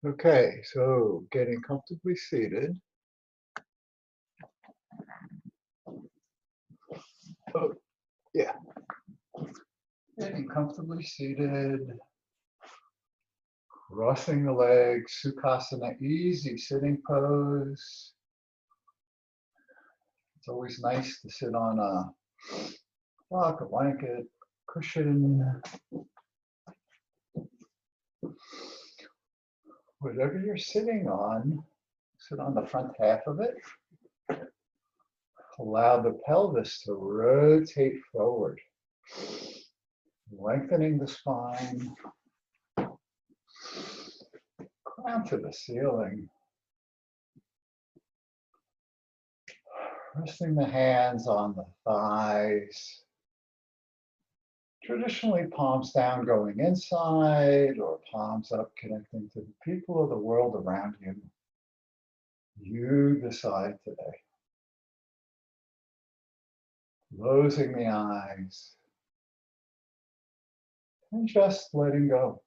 Okay, so getting comfortably seated. Oh, yeah. Getting comfortably seated, crossing the legs, Sukhasana, easy sitting pose. It's always nice to sit on a block, a blanket, cushion. Whatever you're sitting on, sit on the front half of it. Allow the pelvis to rotate forward, lengthening the spine, crown to the ceiling. Resting the hands on the thighs. Traditionally, palms down going inside or palms up connecting to the people of the world around you. You decide today. Closing the eyes and just letting go.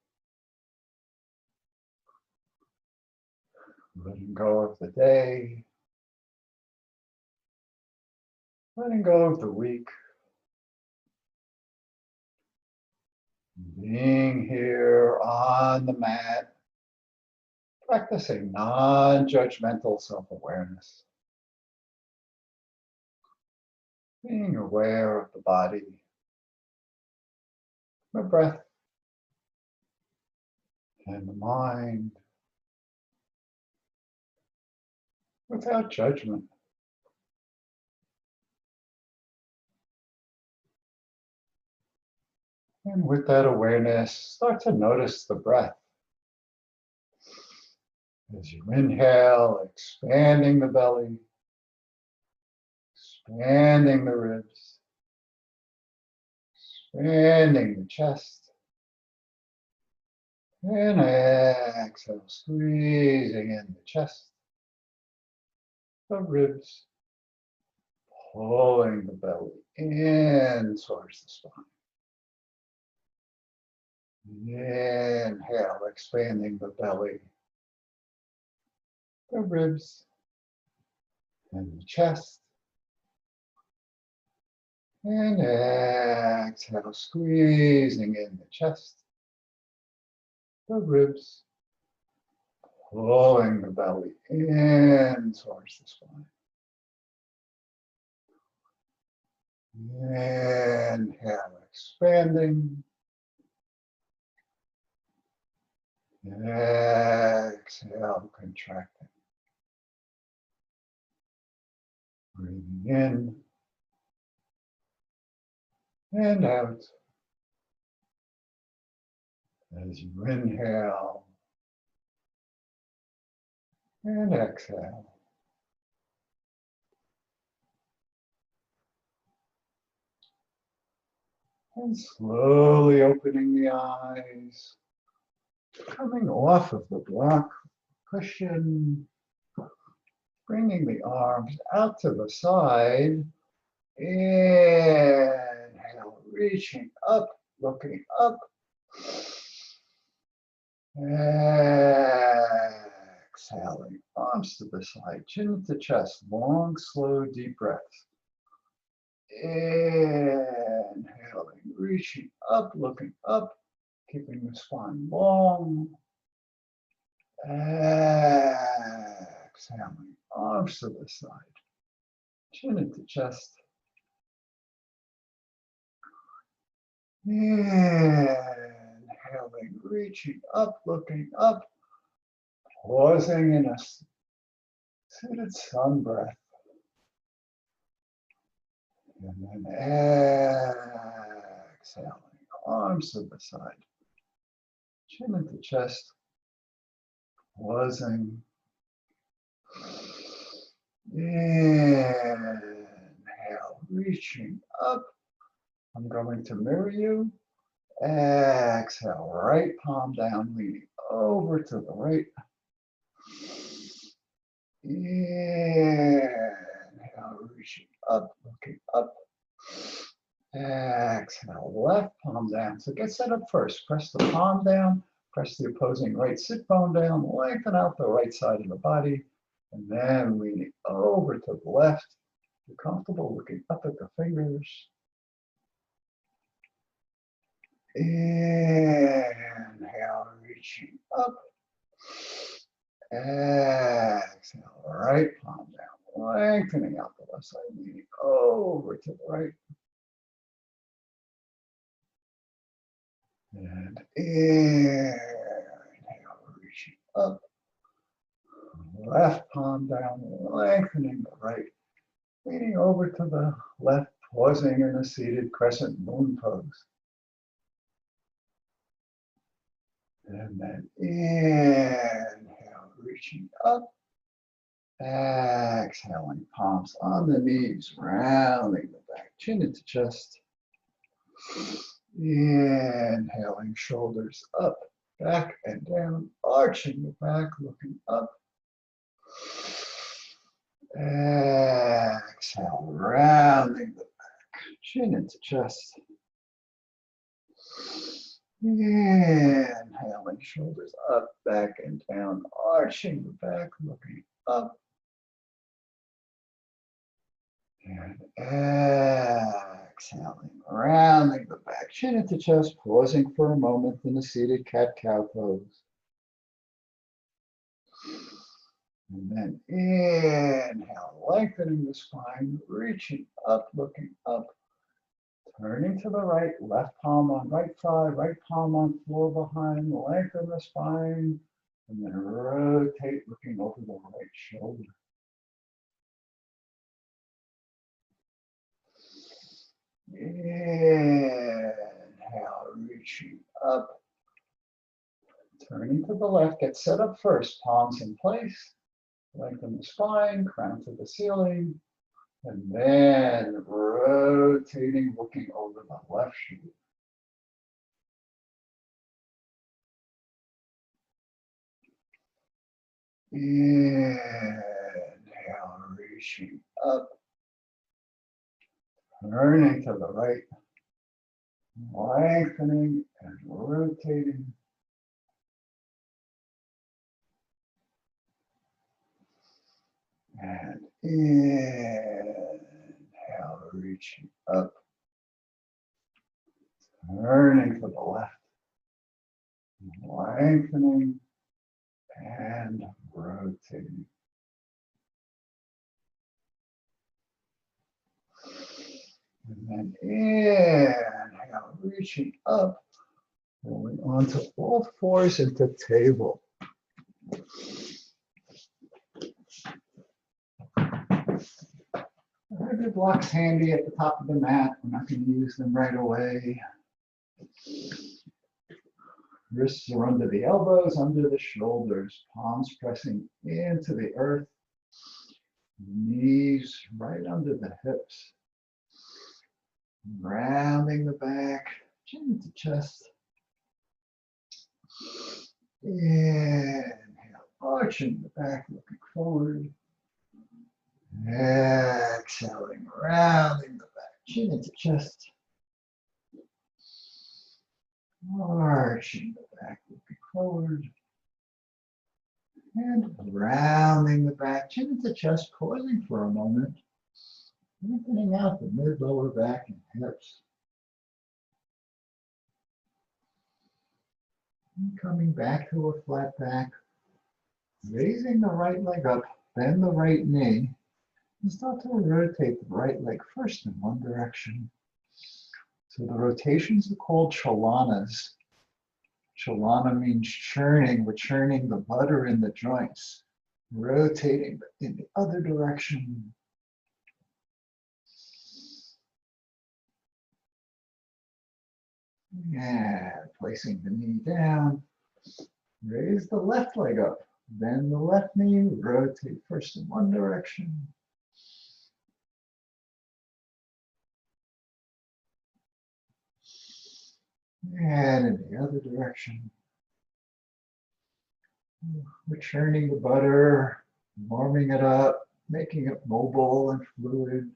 Letting go of the day. Letting go of the week. Being here on the mat, practicing non-judgmental self-awareness. Being aware of the body, the breath, and the mind, without judgment. And with that awareness, start to notice the breath. As you inhale, expanding the belly, expanding the ribs, expanding the chest, and exhale, squeezing in the chest, the ribs, pulling the belly in towards the spine. Inhale, expanding the belly, the ribs, and the chest. And exhale, squeezing in the chest, the ribs, pulling the belly in towards the spine. Inhale, expanding. Exhale, contracting. Breathing in and out. As you inhale and exhale. And slowly opening the eyes, coming off of the block cushion, bringing the arms out to the side. Inhale, reaching up, looking up. Exhaling, arms to the side, chin to chest, long, slow, deep breaths. Inhaling, reaching up, looking up, keeping the spine long. Exhaling, arms to the side, chin into chest. Inhaling, reaching up, looking up, pausing in a seated sun breath. And then exhaling, arms to the side, chin into chest, pausing. Inhale, reaching up. I'm going to mirror you. Exhale, right palm down, leaning over to the right. Inhale, reaching up, looking up. Exhale, left palm down. So get set up first. Press the palm down, Press the opposing right sit bone down, lengthen out the right side of the body, and then leaning over to the left. You're comfortable looking up at the fingers. Inhale, reaching up. Exhale, right palm down, lengthening out the left side, leaning over to the right. And inhale, reaching up. Left palm down, lengthening the right, leaning over to the left, pausing in a seated crescent moon pose. And then inhale, reaching up. Exhaling, palms on the knees, rounding the back, chin into chest. Inhaling, shoulders up, back and down, arching the back, looking up. Exhale, rounding the back, chin into chest. Inhaling, shoulders up, back and down, arching the back, looking up. And exhaling, rounding the back, chin into chest, pausing for a moment in a seated cat-cow pose. And then inhale, lengthening the spine, reaching up, looking up, turning to the right, left palm on right thigh, right palm on floor behind, lengthen the spine, and then rotate, looking over the right shoulder. Inhale, reaching up, turning to the left, get set up first, palms in place, lengthen the spine, crown to the ceiling, and then rotating, looking over the left shoulder. Inhale, reaching up, turning to the right, lengthening and rotating. And inhale, reaching up, turning to the left, lengthening and rotating. And then inhale, reaching up, rolling onto all fours into table. I have your blocks handy at the top of the mat. We're not going to use them right away. Wrists are under the elbows, under the shoulders, palms pressing into the earth, knees right under the hips. Rounding the back, chin to chest. Inhale, arching the back, looking forward. Exhaling, rounding the back, chin into chest. Arching the back, looking forward. And rounding the back, chin into chest, pausing for a moment. Lengthening out the mid, lower back and hips. And coming back to a flat back. Raising the right leg up, bend the right knee. And start to rotate the right leg first in one direction. So the rotations are called chalanas. Chalana means churning. We're churning the butter in the joints. Rotating in the other direction. And placing the knee down. Raise the left leg up. Bend the left knee. Rotate first in one direction. And in the other direction. We're churning the butter, warming it up, making it mobile and fluid,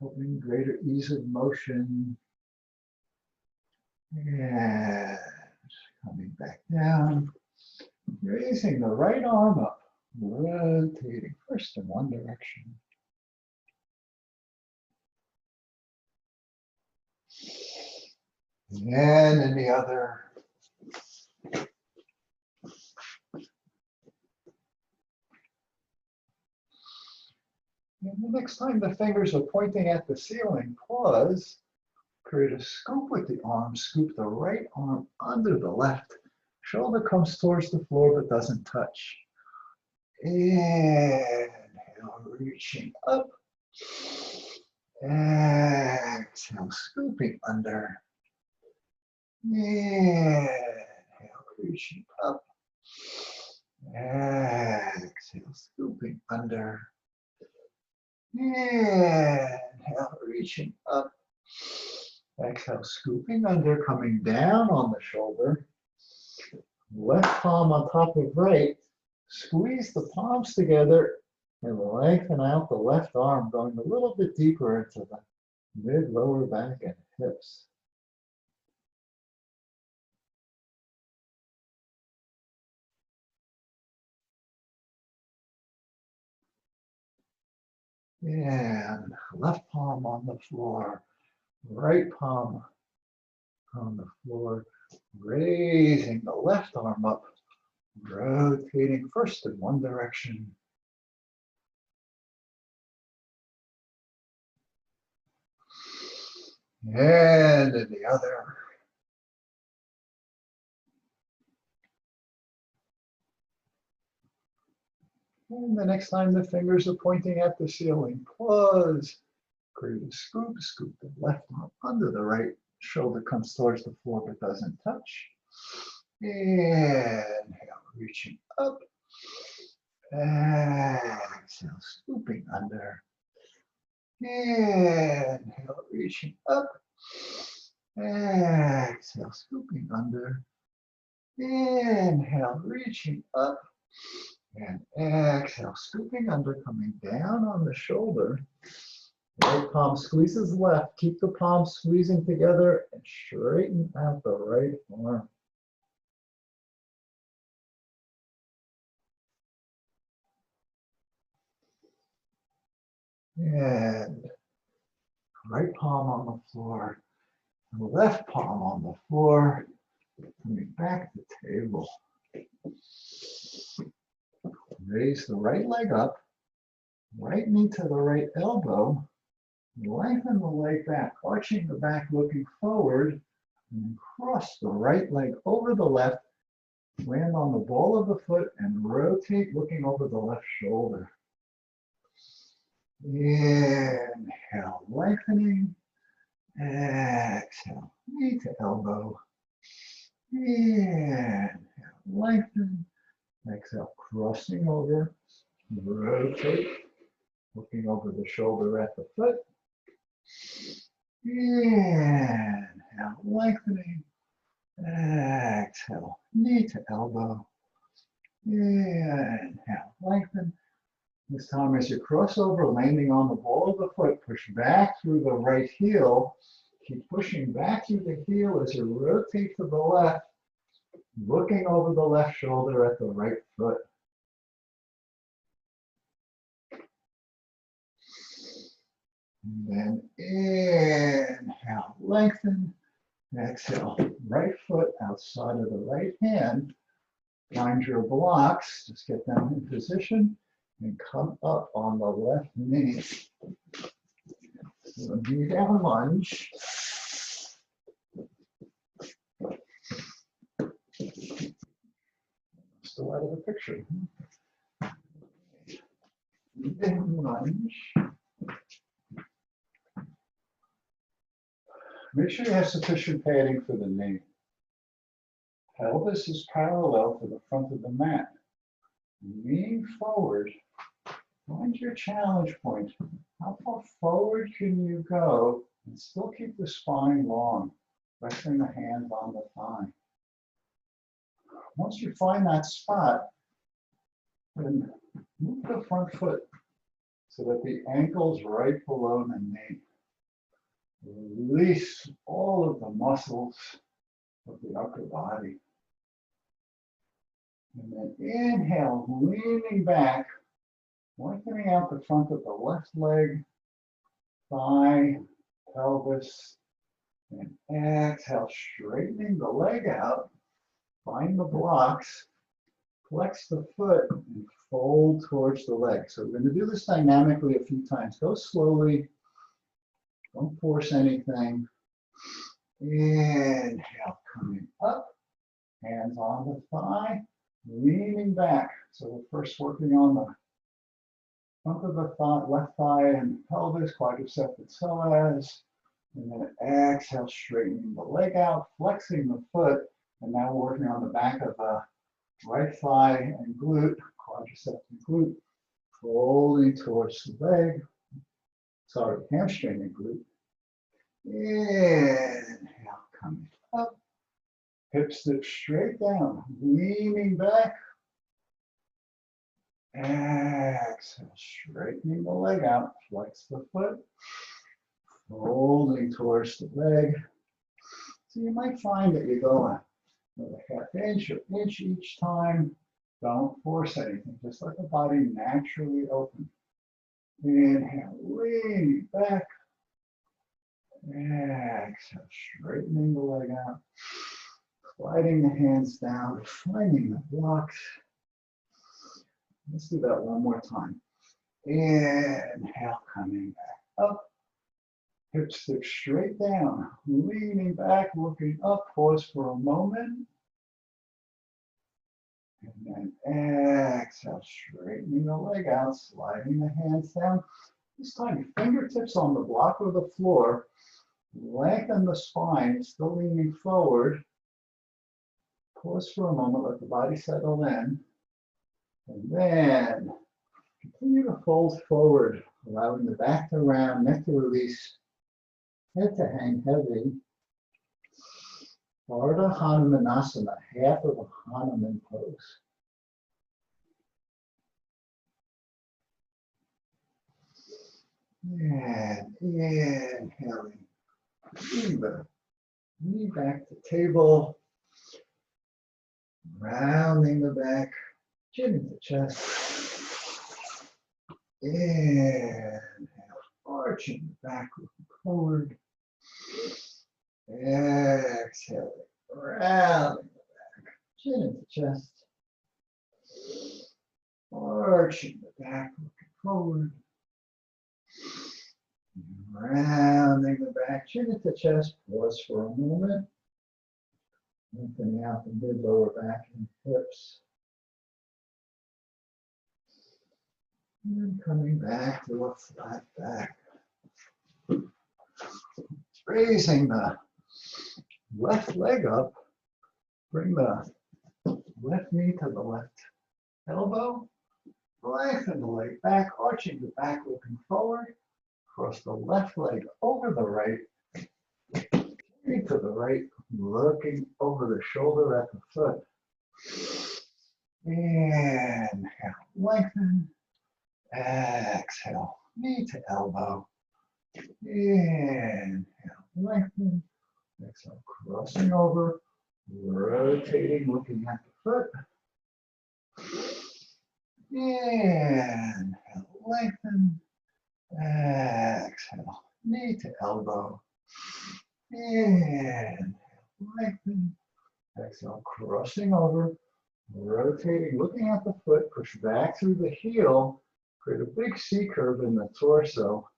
helping greater ease of motion. And Coming back down, raising the right arm up, rotating first in one direction. And in the other. And the next time the fingers are pointing at the ceiling, pause, create a scoop with the arm, scoop the right arm under the left. Shoulder comes towards the floor but doesn't touch. Inhale, reaching up. Exhale, scooping under. Inhale, reaching up. Exhale, scooping under. Inhale, reaching up. Exhale, scooping under, coming down on the shoulder. Left palm on top of right. Squeeze the palms together and lengthen out the left arm, going a little bit deeper into the mid, lower back, and hips. And left palm on the floor, right palm on the floor, raising the left arm up, rotating first in one direction. And in the other. And the next time the fingers are pointing at the ceiling, pause. Create a scoop, scoop the left arm under the right. Shoulder comes towards the floor but doesn't touch. Inhale, reaching up. Exhale, scooping under. Inhale, reaching up. Exhale, scooping under. Inhale, reaching up. And exhale, scooping under, coming down on the shoulder. Right palm squeezes left. Keep the palms squeezing together and straighten out the right arm. And right palm on the floor, left palm on the floor, coming back to table. Raise the right leg up, right knee to the right elbow, lengthen the leg back, arching the back, looking forward, and cross the right leg over the left, land on the ball of the foot, and rotate, looking over the left shoulder. Inhale, lengthening. Exhale, knee to elbow. Inhale, lengthen. Exhale, crossing over. Rotate, looking over the shoulder at the foot. Inhale, lengthening. Exhale, knee to elbow. Inhale, lengthen. This time as you cross over, landing on the ball of the foot, push back through the right heel. Keep pushing back through the heel as you rotate to the left, looking over the left shoulder at the right foot. And then inhale, lengthen. Exhale, right foot outside of the right hand. Find your blocks, just get them in position and come up on the left knee. So knee down lunge. Still out of the picture. Knee down lunge. Make sure you have sufficient padding for the knee. Pelvis is parallel to the front of the mat. Lean forward. Find your challenge point. How far forward can you go and still keep the spine long, resting the hands on the thigh? Once you find that spot, then move the front foot so that the ankle's right below the knee. Release all of the muscles of the upper body. And then inhale, leaning back, lengthening out the front of the left leg, thigh, pelvis, and exhale, straightening the leg out. Find the blocks, flex the foot, and fold towards the leg. So we're going to do this dynamically a few times. Go slowly. Don't force anything. Inhale, coming up. Hands on the thigh, leaning back. So we're first working on the front of the thigh, left thigh and pelvis, quadriceps and psoas. And then exhale, straightening the leg out, flexing the foot. And now working on the back of the right thigh and glute, quadriceps and glute, folding towards the leg. Sorry, hamstring and glute. Inhale, coming up. Hips dip straight down, leaning back. Exhale, straightening the leg out, flex the foot, folding towards the leg. So you might find that you go a half inch or inch each time. Don't force anything, just let the body naturally open. Inhale, leaning back. Exhale, straightening the leg out. Sliding the hands down, finding the blocks. Let's do that one more time. Inhale, coming back up. Hips stick straight down, leaning back, looking up. Pause for a moment. And then exhale, straightening the leg out, sliding the hands down. This time, fingertips on the block or the floor. Lengthen the spine, still leaning forward. Pause for a moment, let the body settle in. And then continue to fold forward, allowing the back to round, neck to release, head to hang heavy. Ardha Hanumanasana, half of a Hanuman pose. And inhaling, knee back to table. Rounding the back, chin into chest. Inhale, arching the back, looking forward. Exhale, rounding the back, chin into chest. Arching the back, looking forward. Rounding the back, chin into chest. Pause for a moment. Lengthening out the mid lower back and hips. And then coming back to a flat back. Raising the left leg up. Bring the left knee to the left elbow. Lengthen the leg back, arching the back, looking forward. Cross the left leg over the right. Knee to the right, looking over the shoulder at the foot. Inhale, lengthen. Exhale, knee to elbow. Inhale, lengthen. Exhale, crossing over, rotating, looking at the foot. Inhale, lengthen. Exhale, knee to elbow. Inhale, lengthen. Exhale, crossing over, rotating, looking at the foot, push back through the heel, create a big C curve in the torso.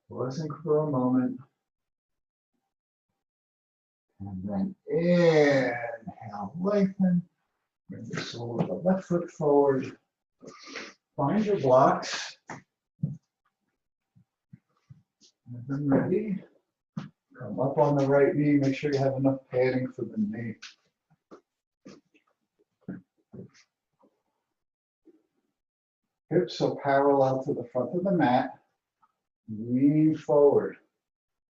Pausing for a moment. And then inhale, lengthen. Bring the sole of the left foot forward. Find your blocks. And then ready. Come up on the right knee. Make sure you have enough padding for the knee. Hips are parallel to the front of the mat. Lean forward.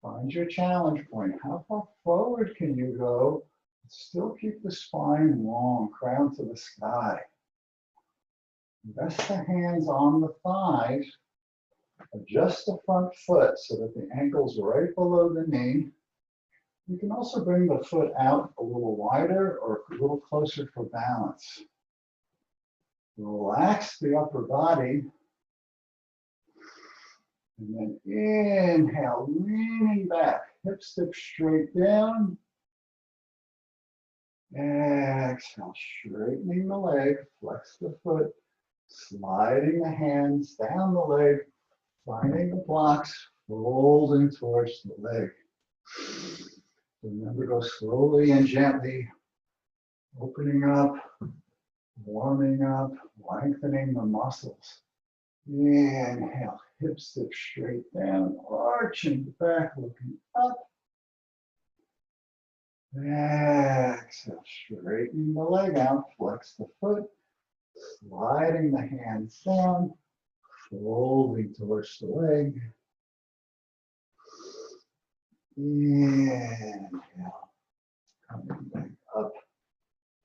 Find your challenge point. How far forward can you go? Still keep the spine long, crown to the sky. Rest the hands on the thighs. Adjust the front foot so that the ankle's right below the knee. You can also bring the foot out a little wider or a little closer for balance. Relax the upper body. And then inhale, leaning back, hips dip straight down. Exhale, straightening the leg, flex the foot, sliding the hands down the leg, finding the blocks, folding towards the leg. Remember, go slowly and gently, opening up, warming up, lengthening the muscles. Inhale, hips dip straight down, arching back, looking up. Exhale, straightening the leg out, flex the foot, sliding the hands down, folding towards the leg. Inhale, coming back up,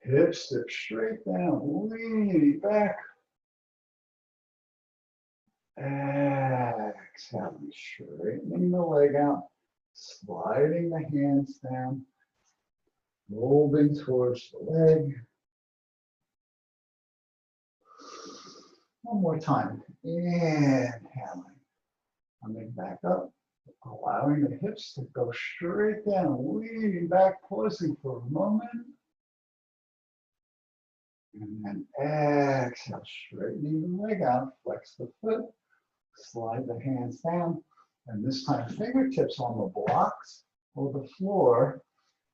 hips dip straight down, leaning back. Exhaling, straightening the leg out, sliding the hands down, folding towards the leg. One more time. Inhaling, coming back up, allowing the hips to go straight down, leaning back, pausing for a moment. And then exhale, straightening the leg out, flex the foot, slide the hands down, and this time fingertips on the blocks or the floor.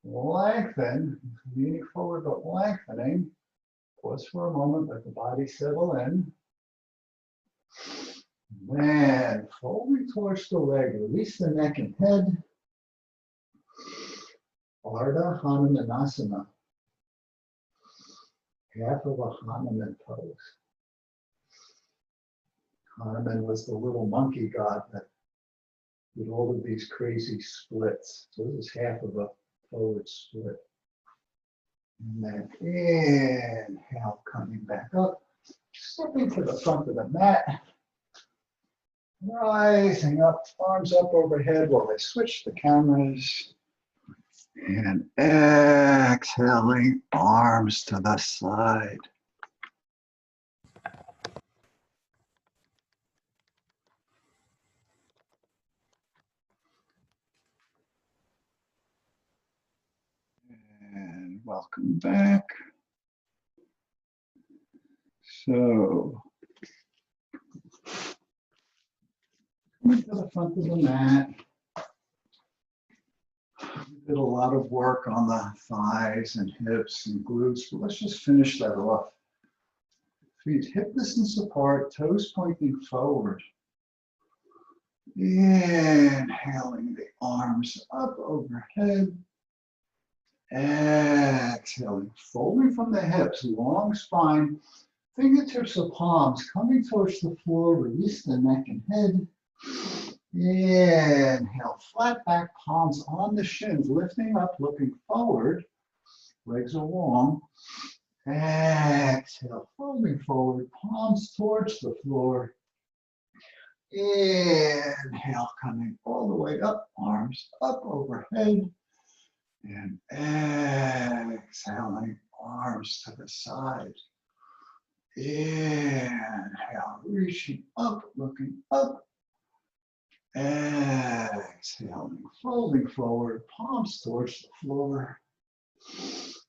Lengthen, leaning forward but lengthening. Pause for a moment, let the body settle in. Then folding towards the leg, release the neck and head. Ardha Hanumanasana. Half of a Hanuman pose. Hanuman was the little monkey god that did all of these crazy splits. So this is half of a forward split. And then inhale, coming back up, stepping to the front of the mat. Rising up, arms up overhead while I switch the cameras. And exhaling, arms to the side. And welcome back. So, coming to the front of the mat. We did a lot of work on the thighs and hips and glutes, but let's just finish that off. Feet hip distance apart, toes pointing forward. Inhaling the arms up overhead. Exhaling, folding from the hips, long spine, fingertips of palms coming towards the floor, release the neck and head. Inhale, flat back, palms on the shins, lifting up, looking forward, legs are long. Exhale, folding forward, palms towards the floor. Inhale, coming all the way up, arms up overhead. And exhaling, arms to the side. Inhale, reaching up, looking up. Exhaling, folding forward, palms towards the floor.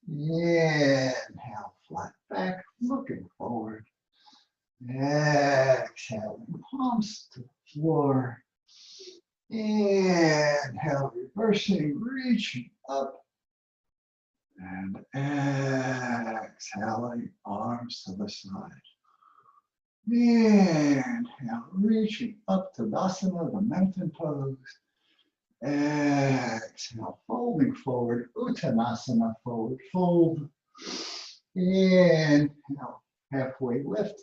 Inhale, flat back, looking forward. Exhaling, palms to the floor. Inhale, reversing, reaching up. And exhaling, arms to the side. Inhale, reaching up to Tadasana, the mountain pose. Exhale, folding forward, Uttanasana, forward fold. Inhale, halfway lift.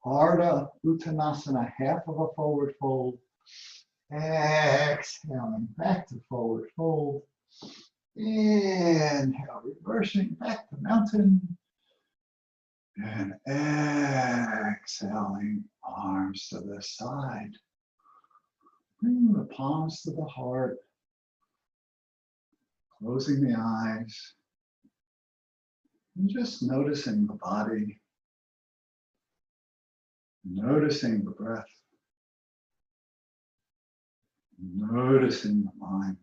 Ardha Uttanasana, half of a forward fold. Exhaling, back to forward fold. Inhale, reversing, back to mountain. And exhaling, arms to the side. Bring the palms to the heart. Closing the eyes and just noticing the body, noticing the breath, noticing the mind.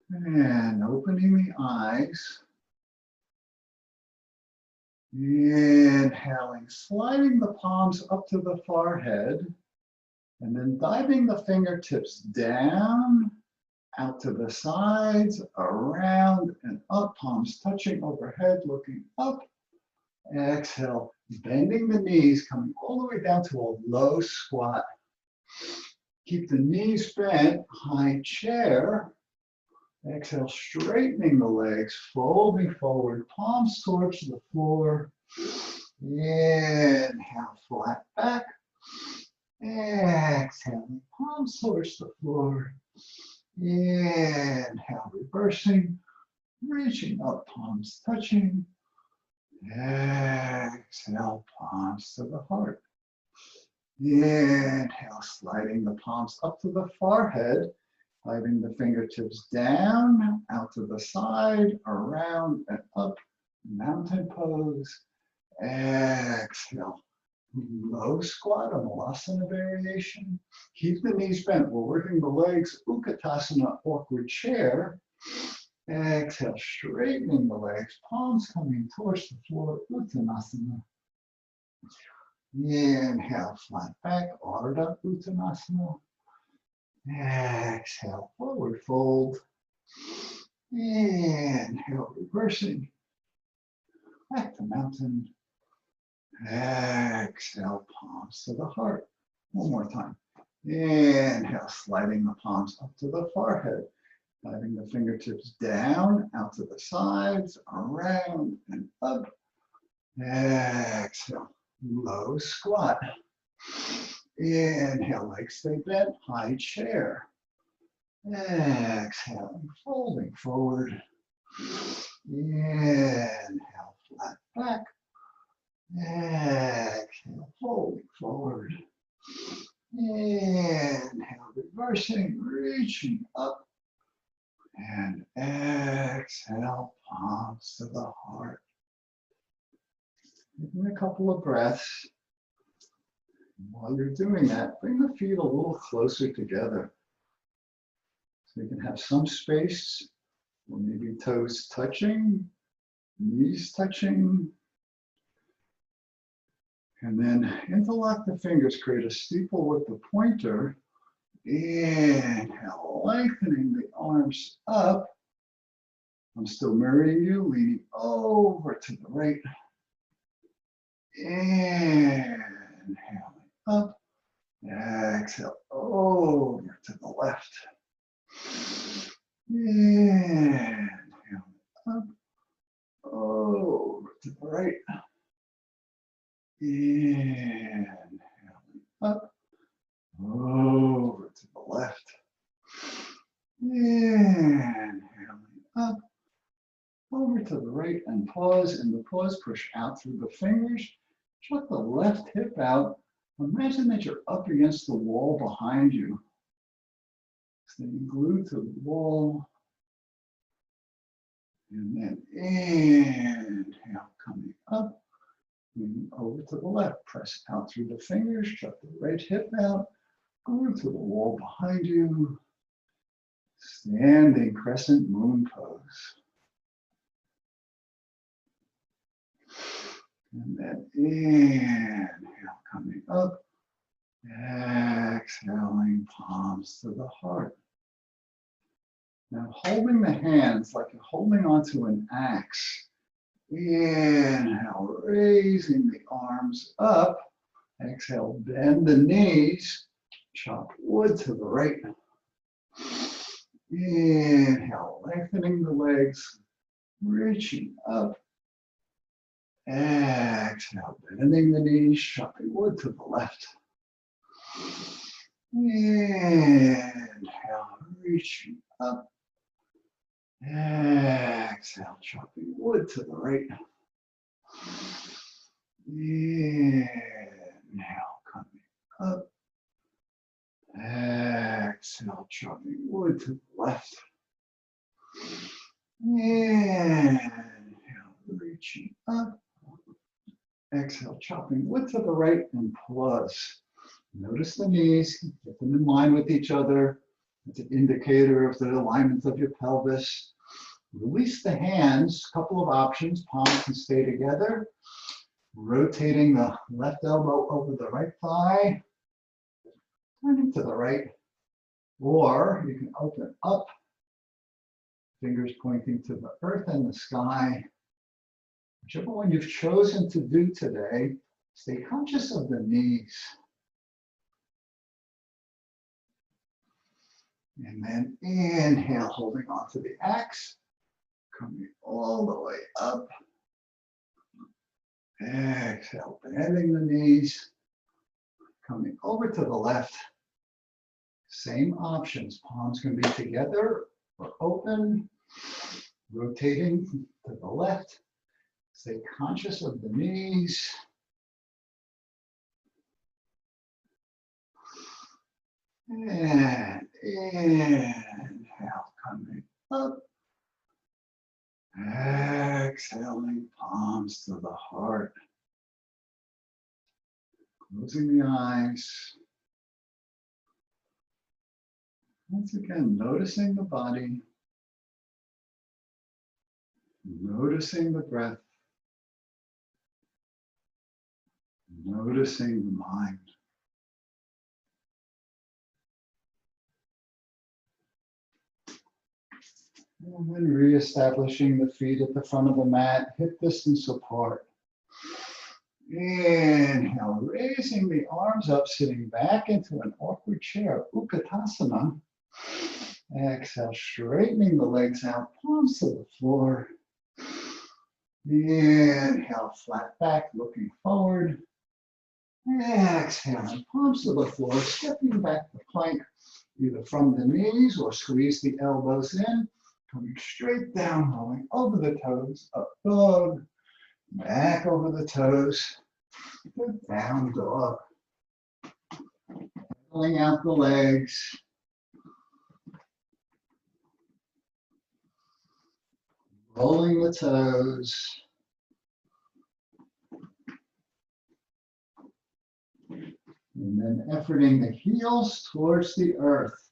And opening the eyes, inhaling, sliding the palms up to the forehead, and then diving the fingertips down, out to the sides, around and up, palms touching overhead, looking up. Exhale, bending the knees, coming all the way down to a low squat. Keep the knees bent, high chair. Exhale, straightening the legs, folding forward, palms towards the floor. Inhale, flat back. Exhaling, palms towards the floor. Inhale, reversing, reaching up, palms touching. Exhale, palms to the heart. Inhale, sliding the palms up to the forehead, sliding the fingertips down, out to the side, around and up, mountain pose. Exhale, low squat, a Malasana variation. Keep the knees bent. We're working the legs, Utkatasana, awkward chair. Exhale, straightening the legs, palms coming towards the floor, Uttanasana. Inhale, flat back, Ardha Uttanasana. Exhale, forward fold. Inhale, reversing. Back to mountain. Exhale, palms to the heart. One more time. Inhale, sliding the palms up to the forehead. Sliding the fingertips down, out to the sides, around and up. Exhale, low squat. Inhale, legs stay bent, high chair. Exhaling, folding forward. Inhale, flat back. Exhale, folding forward. Inhale, reversing, reaching up. And exhale, palms to the heart. Give me a couple of breaths. While you're doing that, bring the feet a little closer together. So you can have some space, or maybe toes touching, knees touching. And then interlock the fingers, create a steeple with the pointer. Inhale, lengthening the arms up. I'm still mirroring you, leaning over to the right. Inhaling up. Exhale, over to the left. Inhaling up, over to the right. Inhaling up, over to the left. Inhaling up, over to the right, and pause. In the pause, push out through the fingers. Shut the left hip out. Imagine that you're up against the wall behind you. Staying glued to the wall. And then inhale, coming up. Moving over to the left. Press out through the fingers. Shut the right hip out. Glue to the wall behind you. Standing crescent moon pose. And then inhale, coming up. Exhaling, palms to the heart. Now holding the hands like you're holding onto an axe. Inhale, raising the arms up. Exhale, bend the knees. Chop wood to the right. Inhale, lengthening the legs, reaching up. Exhale, bending the knees, chopping wood to the left. Inhale, reaching up. Exhale, chopping wood to the right. Inhale, up. Exhale, chopping wood to the left. Inhale, reaching up. Exhale, chopping wood to the right and plus. Notice the knees, get them in line with each other. It's an indicator of the alignment of your pelvis. Release the hands, couple of options. Palms can stay together. Rotating the left elbow over the right thigh. Turning to the right. Or you can open up. Fingers pointing to the earth and the sky. Whichever one you've chosen to do today, stay conscious of the knees. And then inhale, holding onto the axe, coming all the way up. Exhale, bending the knees, coming over to the left. Same options, palms can be together or open, rotating to the left. Stay conscious of the knees. And inhale, coming up. Exhaling, palms to the heart. Closing the eyes. Once again, noticing the body. Noticing the breath. Noticing the mind. And then reestablishing the feet at the front of the mat, hip distance apart. Inhale, raising the arms up, sitting back into an awkward chair, Utkatasana. Exhale, straightening the legs out, palms to the floor. Inhale, flat back, looking forward. Exhale, palms to the floor, stepping back the plank, either from the knees or squeeze the elbows in. Coming straight down, rolling over the toes, up dog, back over the toes, down dog. Pulling out the legs. Rolling the toes. And then efforting the heels towards the earth,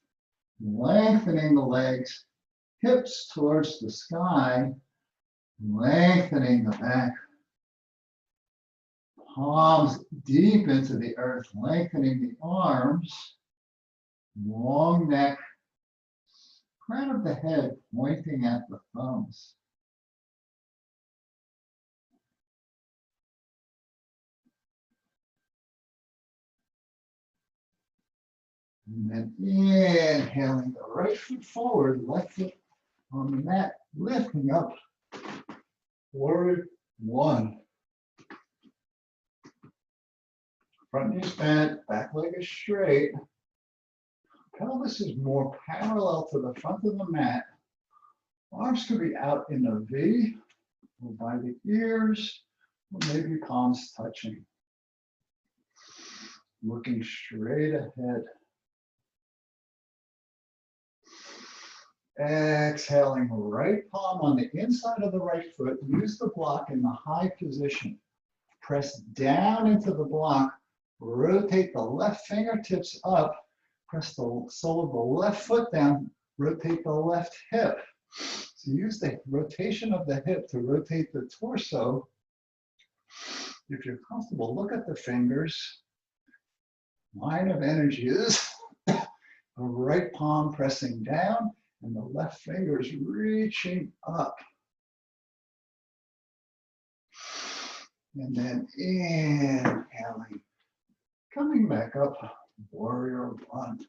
lengthening the legs. Hips towards the sky, lengthening the back. Palms deep into the earth, lengthening the arms. Long neck. Crown of the head pointing at the thumbs. And then inhaling the right foot forward, left foot on the mat, lifting up, forward, one. Front knee is bent, back leg is straight. Pelvis is more parallel to the front of the mat. Arms could be out in a V, or by the ears, or maybe palms touching. Looking straight ahead. Exhaling, right palm on the inside of the right foot. Use the block in the high position. Press down into the block. Rotate the left fingertips up. Press the sole of the left foot down. Rotate the left hip. So use the rotation of the hip to rotate the torso. If you're comfortable, look at the fingers. Line of energy is the right palm pressing down and the left fingers reaching up. And then inhaling, coming back up, warrior one.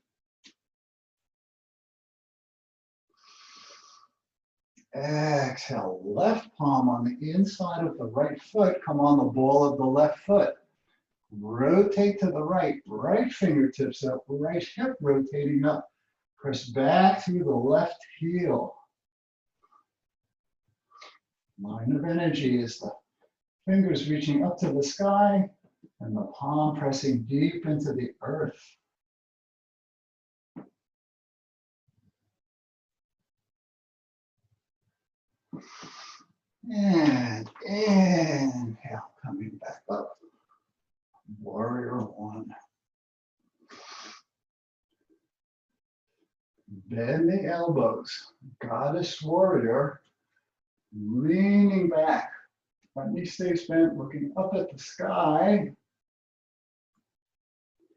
Exhale, left palm on the inside of the right foot, come on the ball of the left foot. Rotate to the right, right fingertips up, right hip rotating up. Press back through the left heel. Line of energy is the fingers reaching up to the sky And the palm pressing deep into the earth. And inhale, coming back up. Warrior one. Bend the elbows. Goddess warrior. Leaning back. Front knee stays bent, looking up at the sky.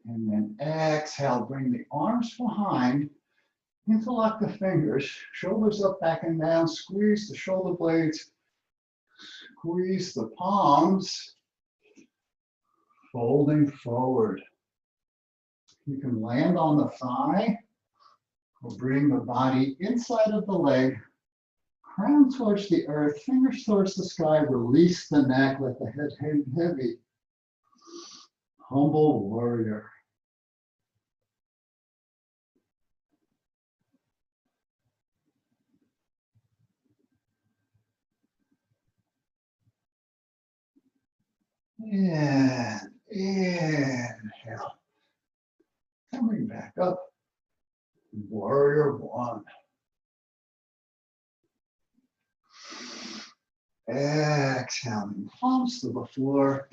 And then exhale, bring the arms behind. Interlock the fingers, shoulders up, back and down. Squeeze the shoulder blades. Squeeze the palms. Folding forward. You can land on the thigh or bring the body inside of the leg. Crown towards the earth, fingers towards the sky, release the neck, let the head hang heavy. Humble warrior. And inhale. Coming back up. Warrior one. Exhaling, palms to the floor.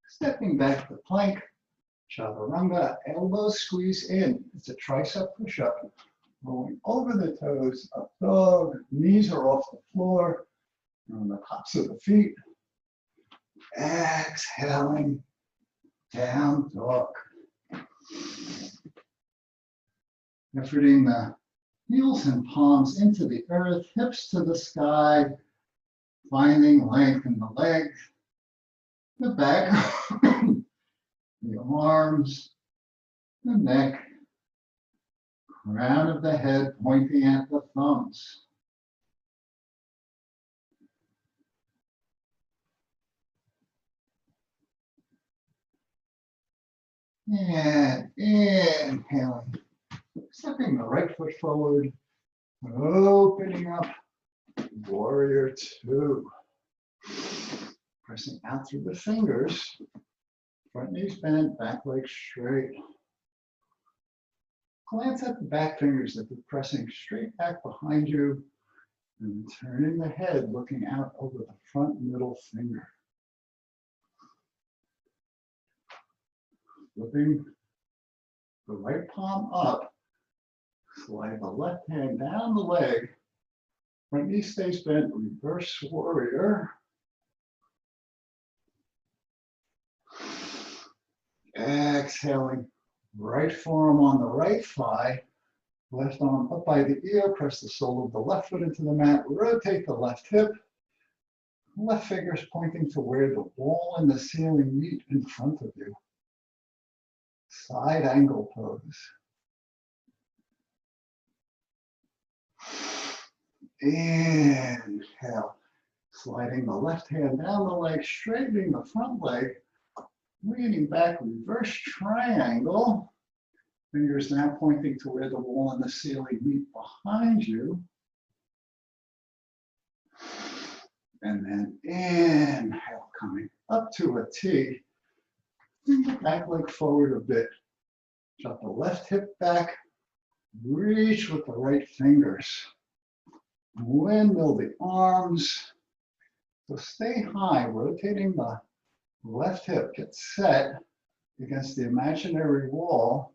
Stepping back to plank. Chaturanga, elbows squeeze in. It's a tricep push-up. Rolling over the toes, up dog. Knees are off the floor. You're on the tops of the feet. Exhaling, down dog. Efforting the heels and palms into the earth, hips to the sky, finding length in the legs, the back, the arms, the neck, crown of the head pointing at the thumbs. And inhaling, stepping the right foot forward, opening up, warrior two. Pressing out through the fingers, front knees bent, back leg straight. Glance at the back fingers that are pressing straight back behind you, and turning the head, looking out over the front middle finger. Flipping the right palm up, slide the left hand down the leg, front knee stays bent, reverse warrior. Exhaling, right forearm on the right thigh, left arm up by the ear, press the sole of the left foot into the mat, rotate the left hip, left fingers pointing to where the wall and the ceiling meet in front of you. Side angle pose. Inhale, sliding the left hand down the leg, straightening the front leg, leaning back, reverse triangle. Fingers now pointing to where the wall and the ceiling meet behind you. And then inhale, coming up to a T. Bring the back leg forward a bit. Drop the left hip back. Reach with the right fingers. Windmill the arms. So stay high, rotating the left hip. Get set against the imaginary wall.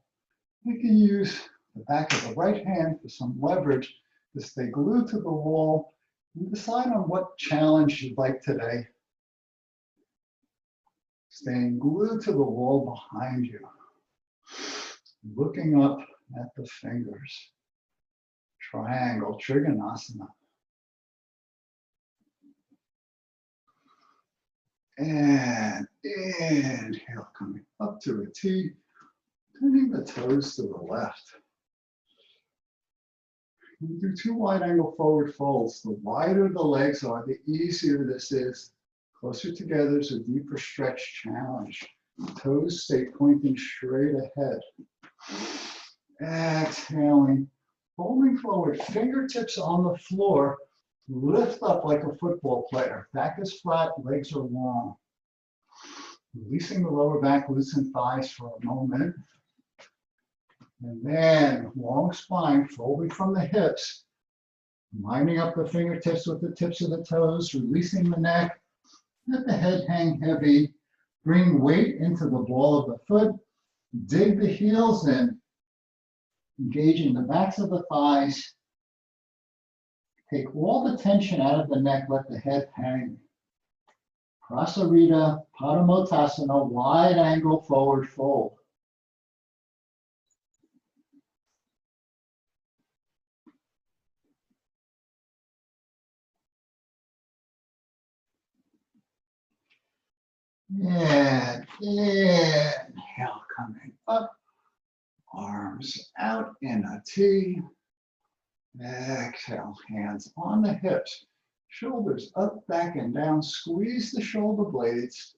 You can use the back of the right hand for some leverage to stay glued to the wall and decide on what challenge you'd like today. Staying glued to the wall behind you. Looking up at the fingers. Triangle, Trigonasana. And inhale, coming up to a T, turning the toes to the left. You do two wide angle forward folds. The wider the legs are, the easier this is. Closer together is a deeper stretch challenge. Toes stay pointing straight ahead. Exhaling, folding forward, fingertips on the floor. Lift up like a football player. Back is flat, legs are long. Releasing the lower back, loosen thighs for a moment. And then long spine, folding from the hips, lining up the fingertips with the tips of the toes, releasing the neck, let the head hang heavy, bring weight into the ball of the foot, dig the heels in, engaging the backs of the thighs, take all the tension out of the neck, let the head hang. Prasarita, Padamottasana, wide angle forward fold. And inhale, coming up, arms out in a T. Exhale, hands on the hips, shoulders up, back, and down. Squeeze the shoulder blades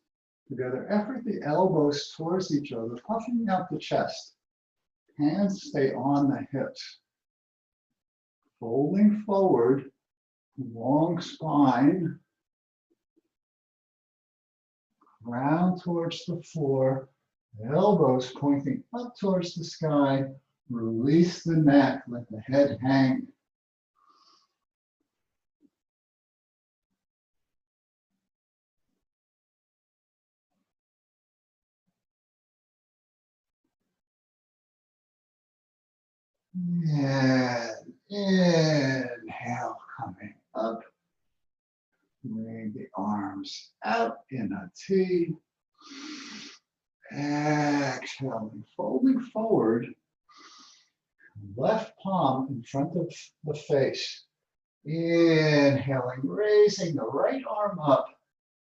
together. Effort the elbows towards each other, puffing out the chest. Hands stay on the hips. Folding forward, long spine. Round towards the floor, elbows pointing up towards the sky. Release the neck, let the head hang. And inhale, coming up. Bring the arms out in a T. Exhaling, folding forward. Left palm in front of the face. Inhaling, raising the right arm up.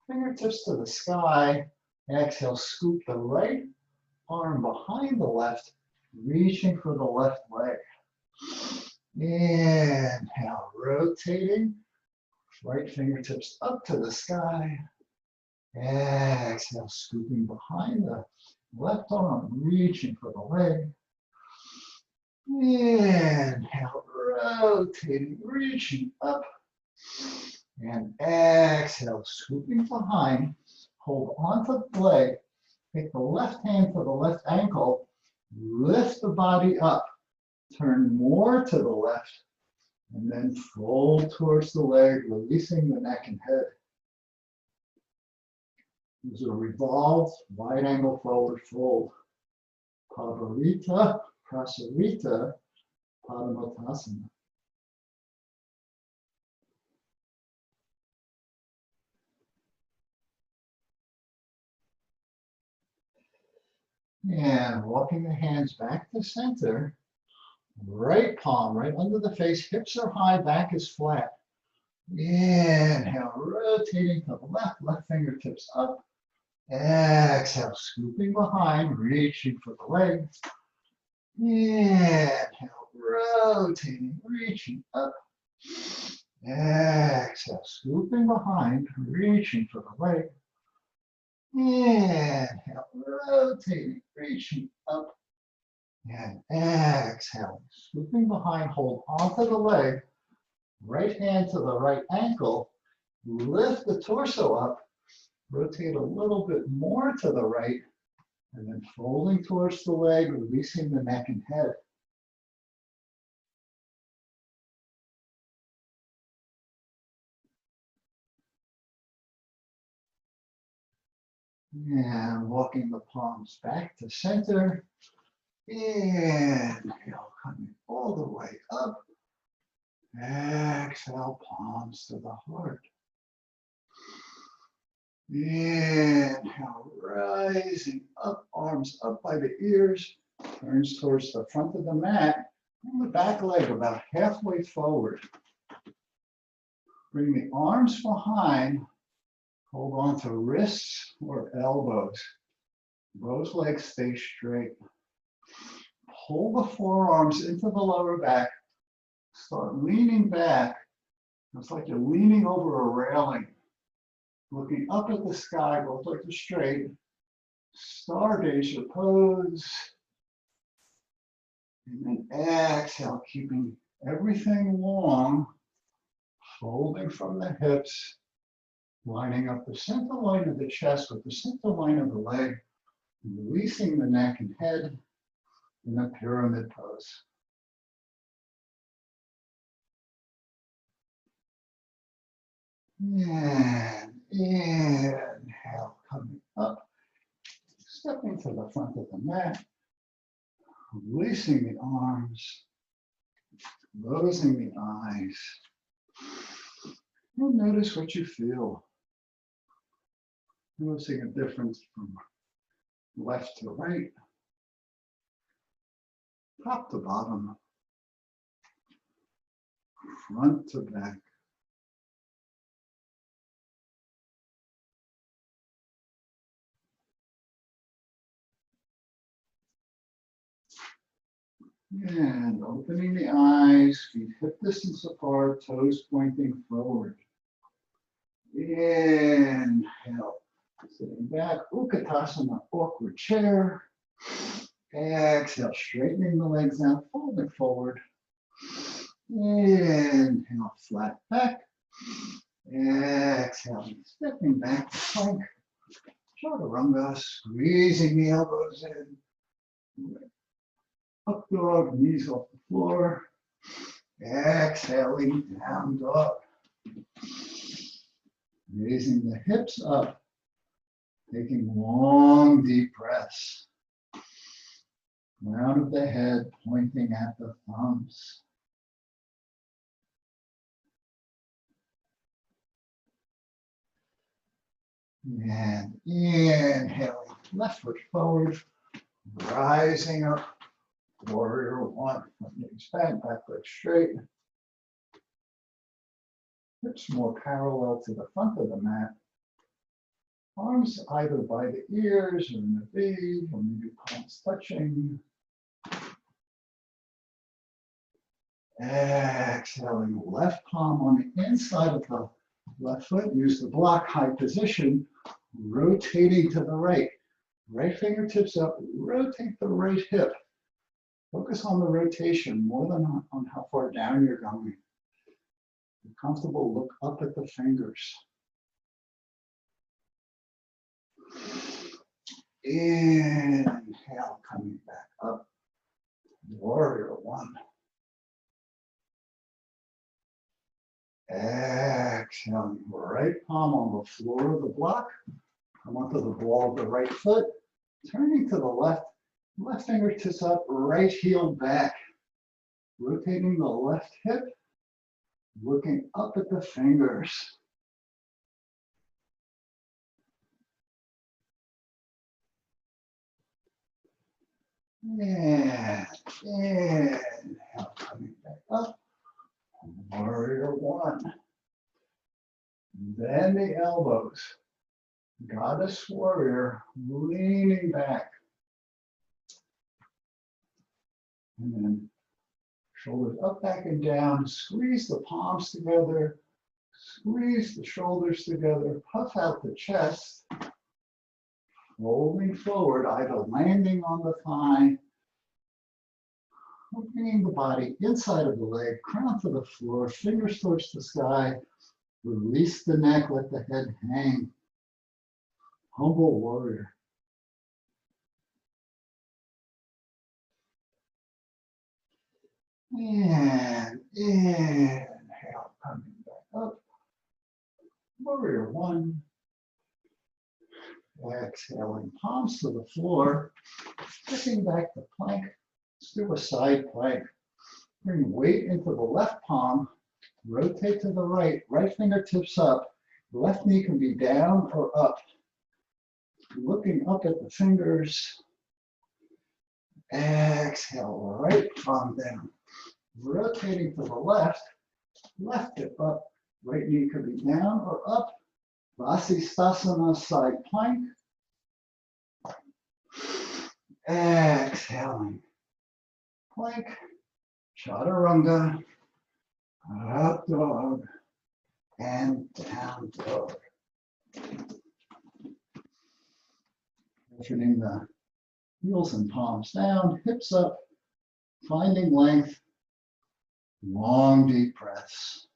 Fingertips to the sky. Exhale, scoop the right arm behind the left, reaching for the left leg. Inhale, rotating. Right fingertips up to the sky. Exhale, scooping behind the left arm, reaching for the leg. Inhale, rotating, reaching up. And exhale, scooping behind. Hold onto the leg. Take the left hand to the left ankle. Lift the body up. Turn more to the left. And then fold towards the leg, releasing the neck and head. These are revolved, wide angle forward fold. Pavarita, Prasarita, Padamottasana. And walking the hands back to center. Right palm right under the face, hips are high, back is flat. Inhale, rotating to the left, left fingertips up. Exhale, scooping behind, reaching for the leg. Inhale, rotating, reaching up. Exhale, scooping behind, reaching for the leg. Inhale, rotating, reaching up. And exhale, scooping behind, hold onto the leg. Right hand to the right ankle. Lift the torso up. Rotate a little bit more to the right. And then folding towards the leg, releasing the neck and head. And walking the palms back to center. Inhale, coming all the way up. Exhale, palms to the heart. Inhale, rising up, arms up by the ears. Turns towards the front of the mat. And the back leg about halfway forward. Bring the arms behind. Hold on to wrists or elbows. Both legs stay straight. Pull the forearms into the lower back. Start leaning back. It's like you're leaning over a railing. Looking up at the sky, both legs are straight. Stargazer pose. And then exhale, keeping everything long. Folding from the hips. Lining up the center line of the chest with the center line of the leg, releasing the neck and head in a pyramid pose. And inhale, coming up, stepping to the front of the mat, releasing the arms, closing the eyes. And notice what you feel. Noticing a difference from left to right, top to bottom, front to back. And opening the eyes, feet hip distance apart, toes pointing forward. Inhale, sitting back, Utkatasana, awkward chair. Exhale, straightening the legs out, folding forward. Inhale, flat back. Exhale, stepping back to plank. Chaturanga, squeezing the elbows in. Up dog, knees off the floor. Exhaling, down dog. Raising the hips up. Taking long, deep breaths. Crown of the head pointing at the thumbs. And inhaling, left foot forward, rising up. Warrior one, knees back, back leg straight. Hips more parallel to the front of the mat. Arms either by the ears or in the V, or maybe palms touching. Exhaling, left palm on the inside of the left foot. Use the block high position, rotating to the right. Right fingertips up, rotate the right hip. Focus on the rotation more than on how far down you're going. If you're comfortable, look up at the fingers. Inhale, coming back up. Warrior one. Exhaling, right palm on the floor of the block. Come onto the ball of the right foot. Turning to the left. Left fingertips up, right heel back. Rotating the left hip, looking up at the fingers. And inhale, coming back up. Warrior one. Then the elbows. Goddess warrior, leaning back. And then shoulders up, back, and down. Squeeze the palms together. Squeeze the shoulders together. Puff out the chest. Folding forward, either landing on the thigh, or bringing the body inside of the leg, crown to the floor, fingers towards the sky. Release the neck, let the head hang. Humble warrior. And inhale, coming back up. Warrior one. Exhaling, palms to the floor. Stepping back to plank. Let's do a side plank. Bring weight into the left palm. Rotate to the right. Right fingertips up. Left knee can be down or up. Looking up at the fingers. Exhale, right palm down. Rotating to the left, left hip up, right knee could be down or up. Vasisthasana, side plank. Exhaling. Plank, chaturanga, up dog, and down dog. Turning the heels and palms down, hips up, finding length. Long, deep breaths.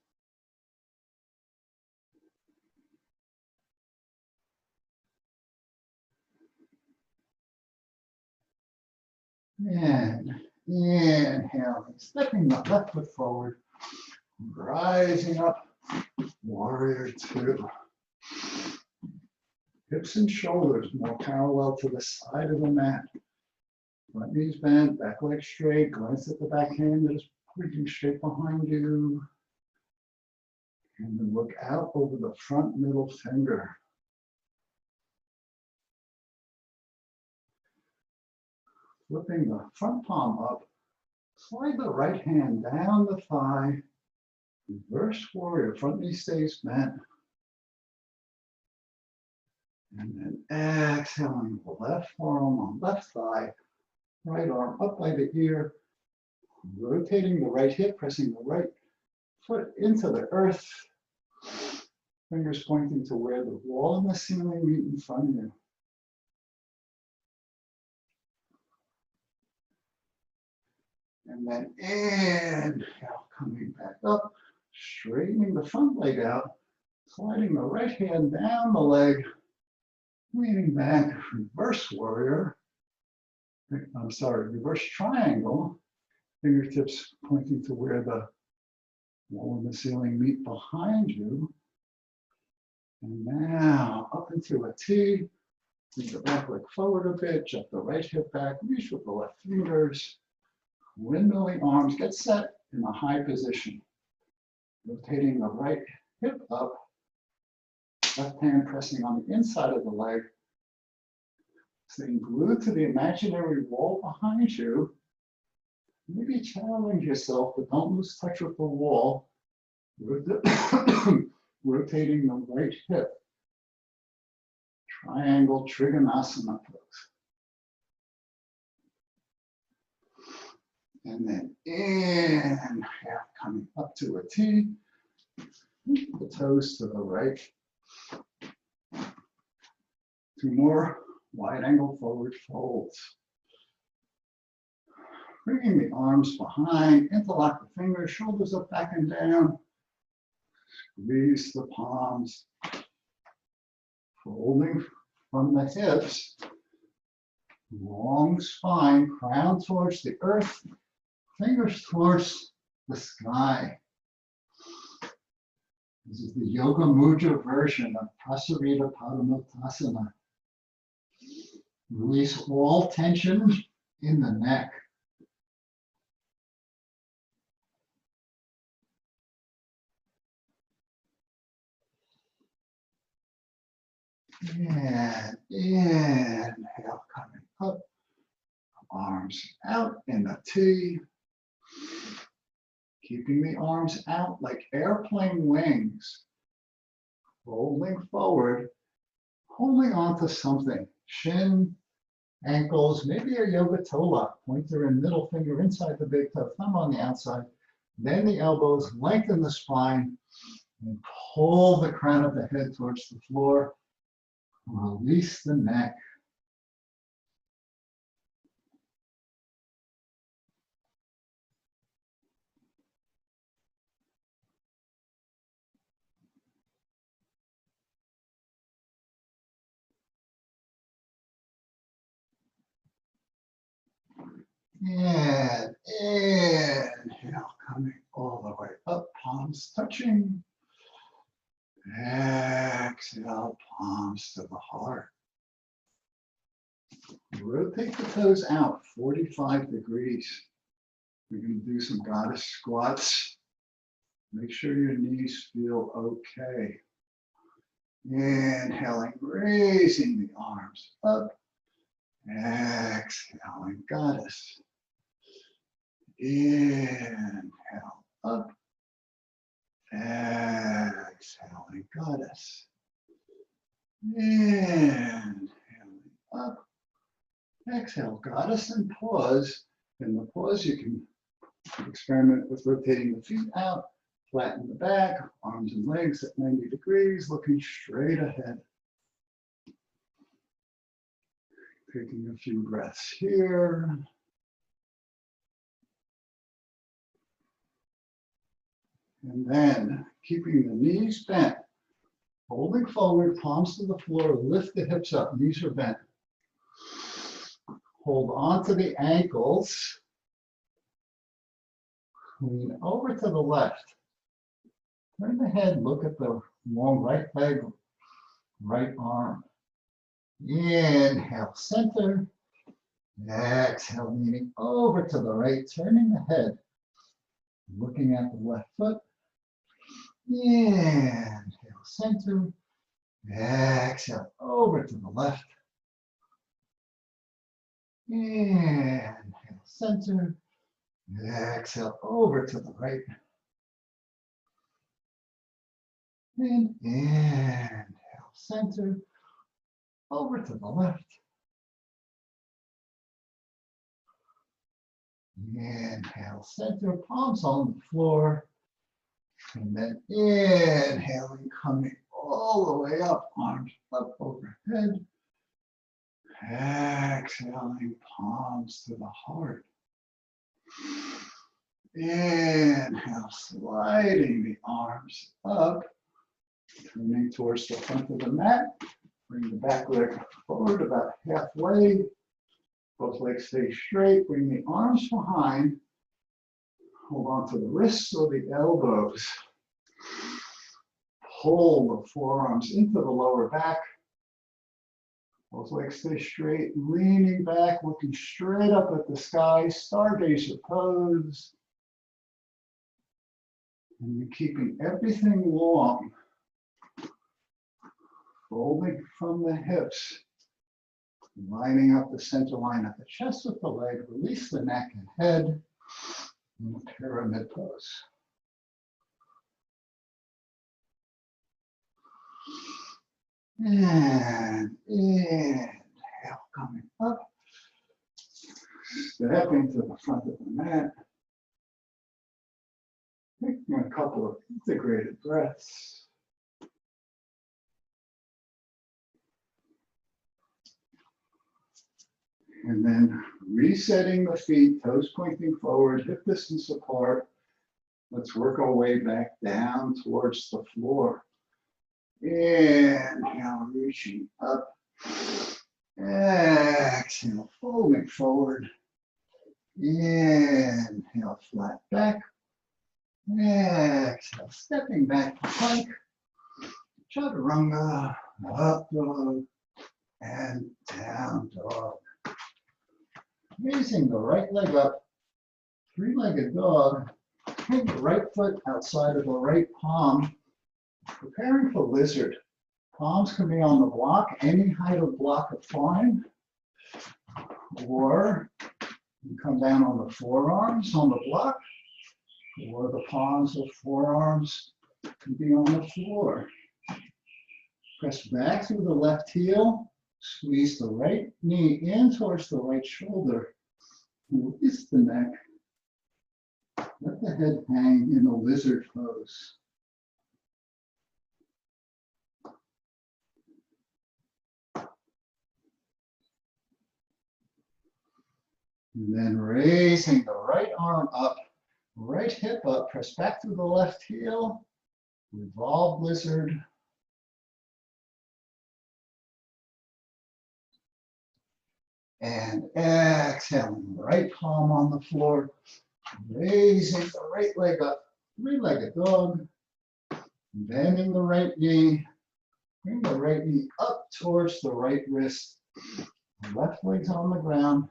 And inhale, stepping the left foot forward, rising up, warrior two. Hips and shoulders more parallel to the side of the mat. Front knees bent, back leg straight, glance at the back hand that is pointing straight behind you. And then look out over the front middle finger. Flipping the front palm up, slide the right hand down the thigh, reverse warrior, front knee stays bent. And then exhaling, left forearm on left thigh, right arm up by the ear, rotating the right hip, pressing the right foot into the earth, fingers pointing to where the wall and the ceiling meet in front of you. And then inhale, coming back up, straightening the front leg out, sliding the right hand down the leg, leaning back, reverse warrior. I'm sorry, reverse triangle. Fingertips pointing to where the wall and the ceiling meet behind you. And now up into a T. Bring the back leg forward a bit, jump the right hip back, reach with the left fingers. Windmilling arms, get set in a high position. Rotating the right hip up, left hand pressing on the inside of the leg. Staying glued to the imaginary wall behind you. Maybe challenge yourself, but don't lose touch with the wall. Rotating the right hip. Triangle Trikonasana pose. And then inhale, coming up to a T. The toes to the right. Two more wide angle forward folds. Bringing the arms behind, interlock the fingers, shoulders up, back and down. Squeeze the palms. Folding from the hips. Long spine, crown towards the earth, fingers towards the sky. This is the Yoga Mudra version of Prasarita Padamottanasana. Release all tension in the neck. And inhale, coming up. Arms out in the T. Keeping the arms out like airplane wings. Rolling forward, holding on to something. Shin, ankles, maybe a yoga toe lock. Pointer and middle finger inside the big toe, thumb on the outside. Bend the elbows, lengthen the spine, and pull the crown of the head towards the floor. Release the neck. And inhale, coming all the way up, palms touching. Exhale, palms to the heart. Rotate the toes out 45 degrees. We're going to do some goddess squats. Make sure your knees feel okay. Inhaling, raising the arms up. Exhaling, goddess. Inhale, up. Exhaling, goddess. Inhaling, up. Exhale, goddess, and pause. In the pause, you can experiment with rotating the feet out, flatten the back, arms and legs at 90 degrees, looking straight ahead. Taking a few breaths here. And then keeping the knees bent, holding forward, palms to the floor, lift the hips up, knees are bent. Hold on to the ankles. Lean over to the left. Turn the head, look at the long right leg, right arm. Inhale, center. Exhale, leaning over to the right, turning the head, looking at the left foot. Inhale, center. Exhale, over to the left. Inhale, center. Exhale, over to the right. And inhale, center. Over to the left. Inhale, center, palms on the floor. And then inhaling, coming all the way up, arms up overhead. Exhaling, palms to the heart. Inhale, sliding the arms up, turning towards the front of the mat. Bring the back leg forward about halfway. Both legs stay straight. Bring the arms behind. Hold on to the wrists or the elbows. Pull the forearms into the lower back. Both legs stay straight, leaning back, looking straight up at the sky, stargazer pose. And then keeping everything long. Folding from the hips. Lining up the center line of the chest with the leg. Release the neck and head. In the pyramid pose. And inhale, coming up. Stepping to the front of the mat. Taking a couple of integrated breaths. And then resetting the feet, toes pointing forward, hip distance apart. Let's work our way back down towards the floor. Inhale, reaching up. Exhale, folding forward. Inhale, flat back. Exhale, stepping back to plank. Chaturanga, up dog, and down dog. Raising the right leg up, three-legged dog. Take the right foot outside of the right palm. Preparing for lizard. Palms can be on the block, any height of block of fine. Or you come down on the forearms on the block. Or the palms of forearms can be on the floor. Press back through the left heel. Squeeze the right knee in towards the right shoulder. Release the neck. Let the head hang in a lizard pose. And then raising the right arm up, right hip up, press back through the left heel. Revolve lizard. And exhaling, right palm on the floor, raising the right leg up, three-legged dog, bending the right knee, bring the right knee up towards the right wrist, left leg's on the ground.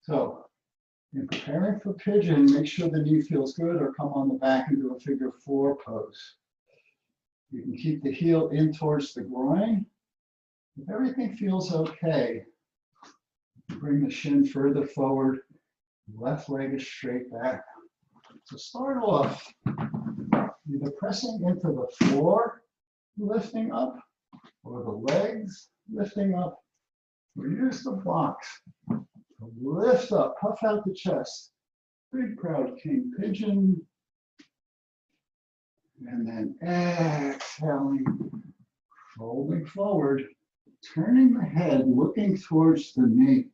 So, in preparing for pigeon, make sure the knee feels good or come on the back and do a figure four pose. You can keep the heel in towards the groin. If everything feels okay, bring the shin further forward, left leg is straight back. So start off either pressing into the floor, lifting up, or the legs lifting up, or use the blocks. Lift up, puff out the chest. Big proud king pigeon. And then exhaling, folding forward. Turning the head, looking towards the knee.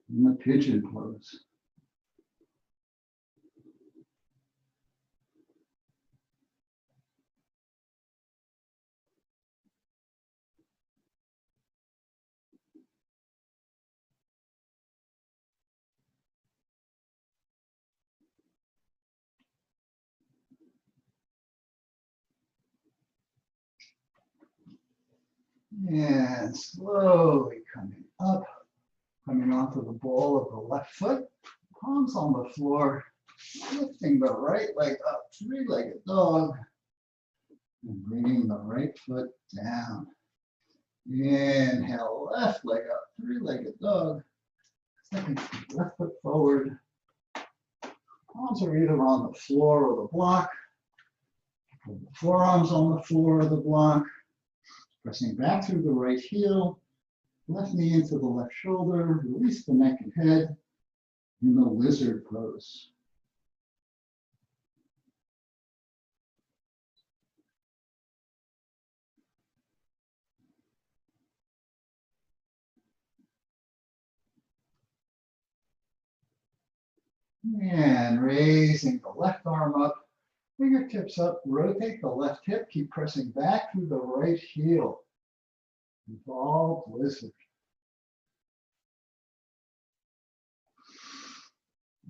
In the pigeon pose. And slowly coming up, coming onto the ball of the left foot, palms on the floor, lifting the right leg up, three-legged dog, and bringing the right foot down. Inhale, left leg up, three-legged dog. Second, left foot forward. Palms are either on the floor or the block. Forearms on the floor or the block. Pressing back through the right heel. Left knee into the left shoulder. Release the neck and head in the lizard pose. And raising the left arm up, fingertips up, rotate the left hip, keep pressing back through the right heel. Involved lizard.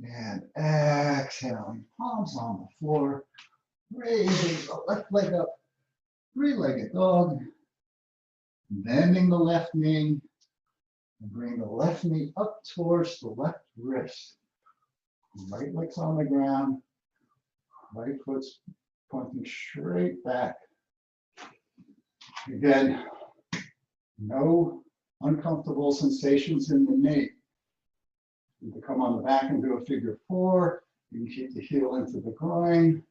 And exhaling, palms on the floor, raising the left leg up, three-legged dog, bending the left knee, and bring the left knee up towards the left wrist. Right leg's on the ground, right foot's pointing straight back. Again, no uncomfortable sensations in the knee. You can come on the back and do a figure four. You can keep the heel into the groin.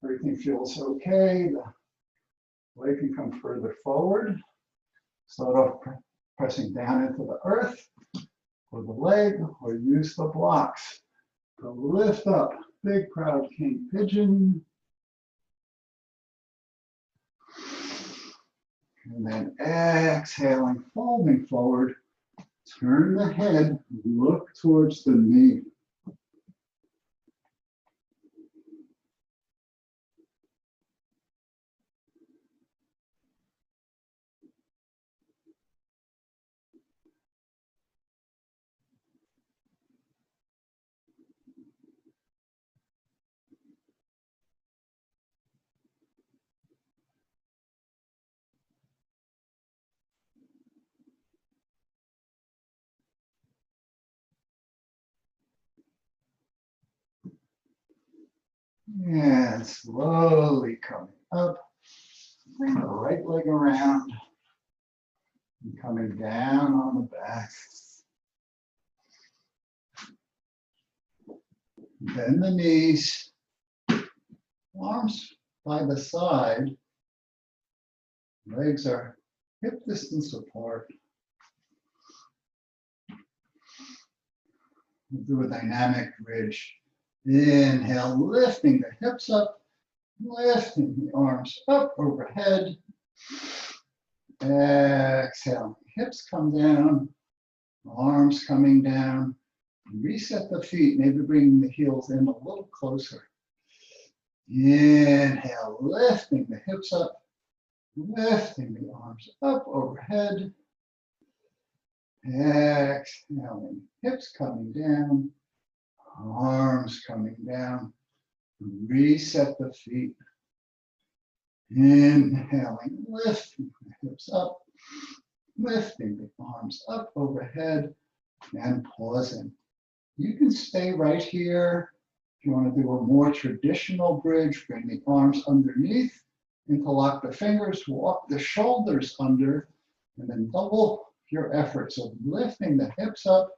Everything feels okay. The leg can come further forward. Start off pressing down into the earth or the leg, or use the blocks to lift up. Big proud king pigeon. And then exhaling, folding forward. Turn the head, look towards the knee. And slowly coming up. Bring the right leg around. And coming down on the back. Bend the knees. Arms by the side. Legs are hip distance apart. We'll do a dynamic bridge. Inhale, lifting the hips up, lifting the arms up overhead. Exhale, hips come down, arms coming down. Reset the feet, maybe bringing the heels in a little closer. Inhale, lifting the hips up, lifting the arms up overhead. Exhaling, hips coming down, arms coming down. Reset the feet. Inhaling, lifting the hips up, lifting the arms up overhead, and pausing. You can stay right here. If you want to do a more traditional bridge, bring the arms underneath, interlock the fingers, walk the shoulders under, and then double your efforts of lifting the hips up,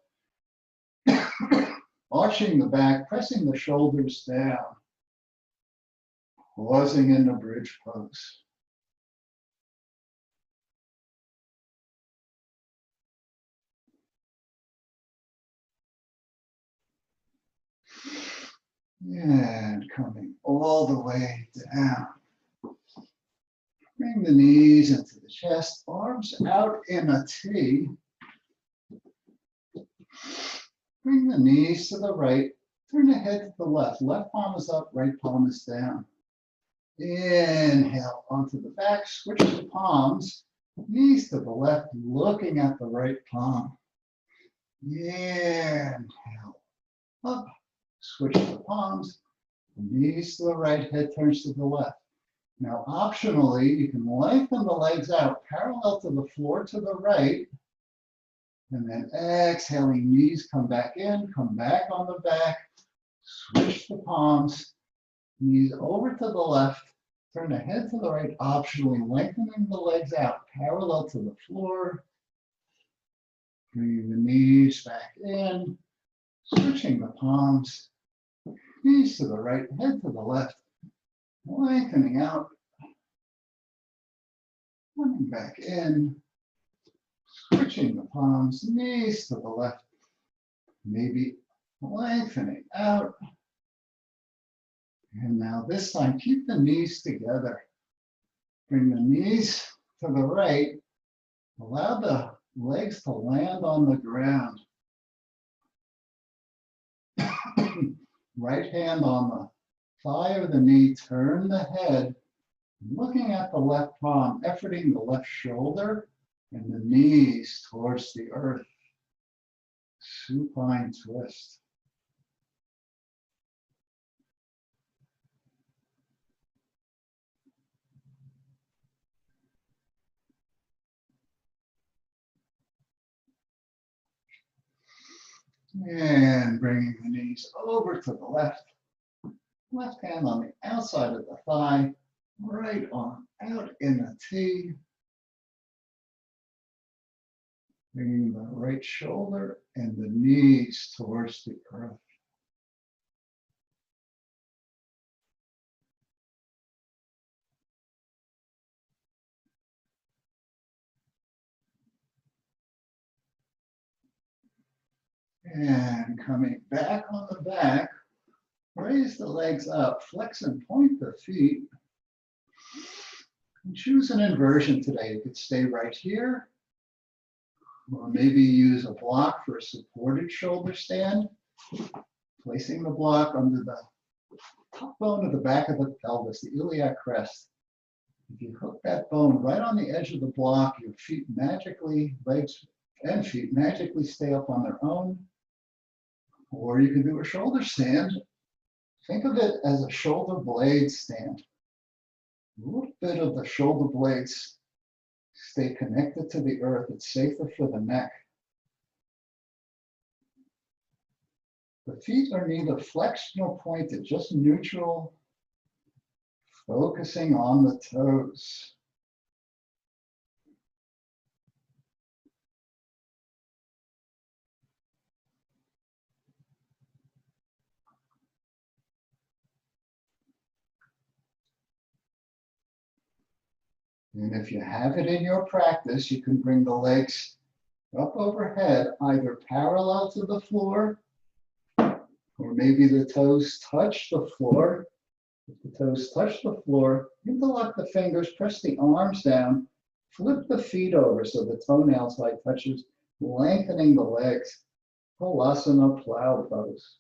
arching the back, pressing the shoulders down, pausing in the bridge pose. And coming all the way down. Bring the knees into the chest, arms out in a T. Bring the knees to the right, turn the head to the left. Left palm is up, right palm is down. Inhale onto the back, switch the palms, knees to the left, looking at the right palm. Inhale, up, switch the palms, knees to the right, head turns to the left. Now, optionally, you can lengthen the legs out parallel to the floor to the right, and then exhaling, knees come back in, come back on the back, switch the palms, knees over to the left, turn the head to the right, optionally lengthening the legs out parallel to the floor, bringing the knees back in, switching the palms, knees to the right, head to the left, lengthening out, coming back in, switching the palms, knees to the left, maybe lengthening out. And now this time, keep the knees together. Bring the knees to the right. Allow the legs to land on the ground. Right hand on the thigh or the knee, turn the head, looking at the left palm, efforting the left shoulder and the knees towards the earth. Supine twist. And bringing the knees over to the left. Left hand on the outside of the thigh, right arm out in a T. Bringing the right shoulder and the knees towards the earth. And coming back on the back, raise the legs up, flex and point the feet. And choose an inversion today. You could stay right here, or maybe use a block for a supported shoulder stand, placing the block under the top bone of the back of the pelvis, the iliac crest. If you hook that bone right on the edge of the block, your feet magically, legs and feet magically stay up on their own. Or you can do a shoulder stand. Think of it as a shoulder blade stand. A little bit of the shoulder blades stay connected to the earth. It's safer for the neck. The feet are neither flexed nor pointed, just neutral, focusing on the toes. And if you have it in your practice, you can bring the legs up overhead, either parallel to the floor, or maybe the toes touch the floor. If the toes touch the floor, interlock the fingers, press the arms down, flip the feet over so the toenail side touches, lengthening the legs. Halasana plow pose.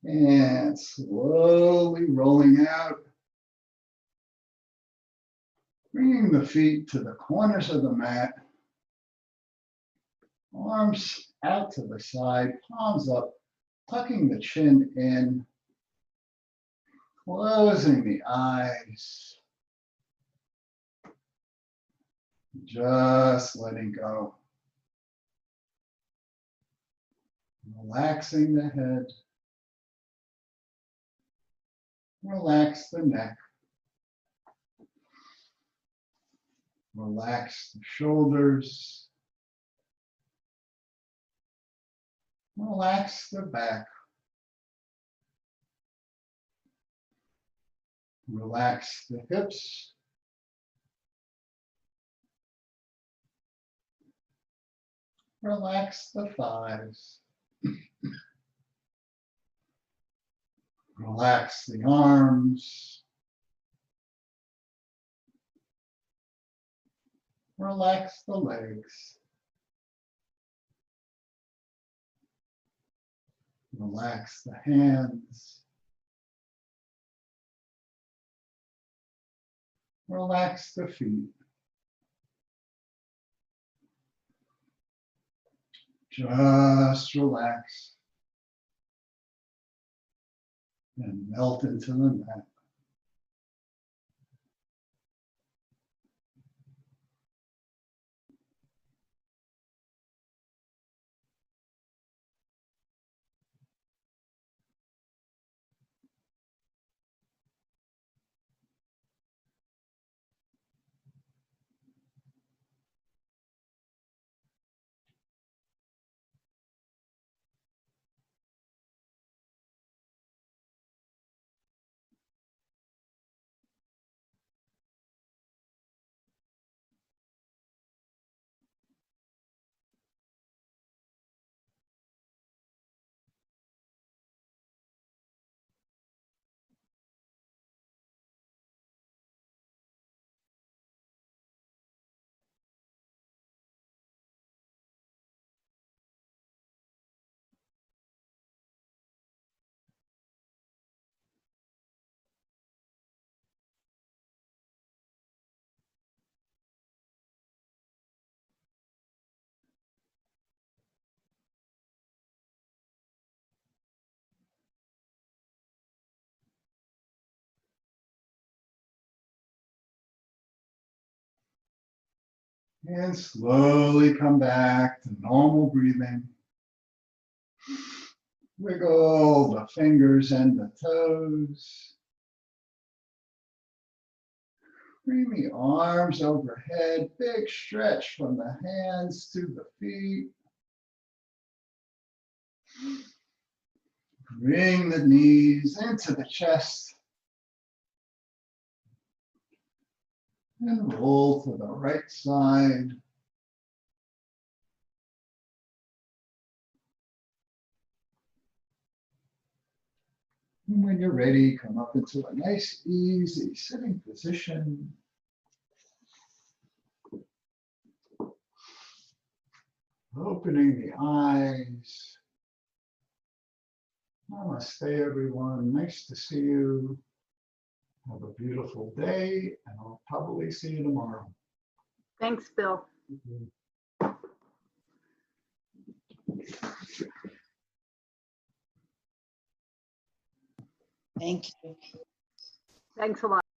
And slowly rolling out, bringing the feet to the corners of the mat, arms out to the side, palms up, tucking the chin in, closing the eyes, just letting go. Relaxing the head, relax the neck, relax the shoulders, relax the back, relax the hips, relax the thighs, relax the arms, relax the legs, relax the hands, relax the feet. Just relax and melt into the mat. And slowly come back to normal breathing. Wiggle the fingers and the toes. Bring the arms overhead, big stretch from the hands to the feet. Bring the knees into the chest. And roll to the right side. And when you're ready, come up into a nice, easy sitting position. Opening the eyes. Namaste, everyone. Nice to see you. Have a beautiful day, and I'll probably see you tomorrow. Thanks, Bill. Thank you. Thanks a lot.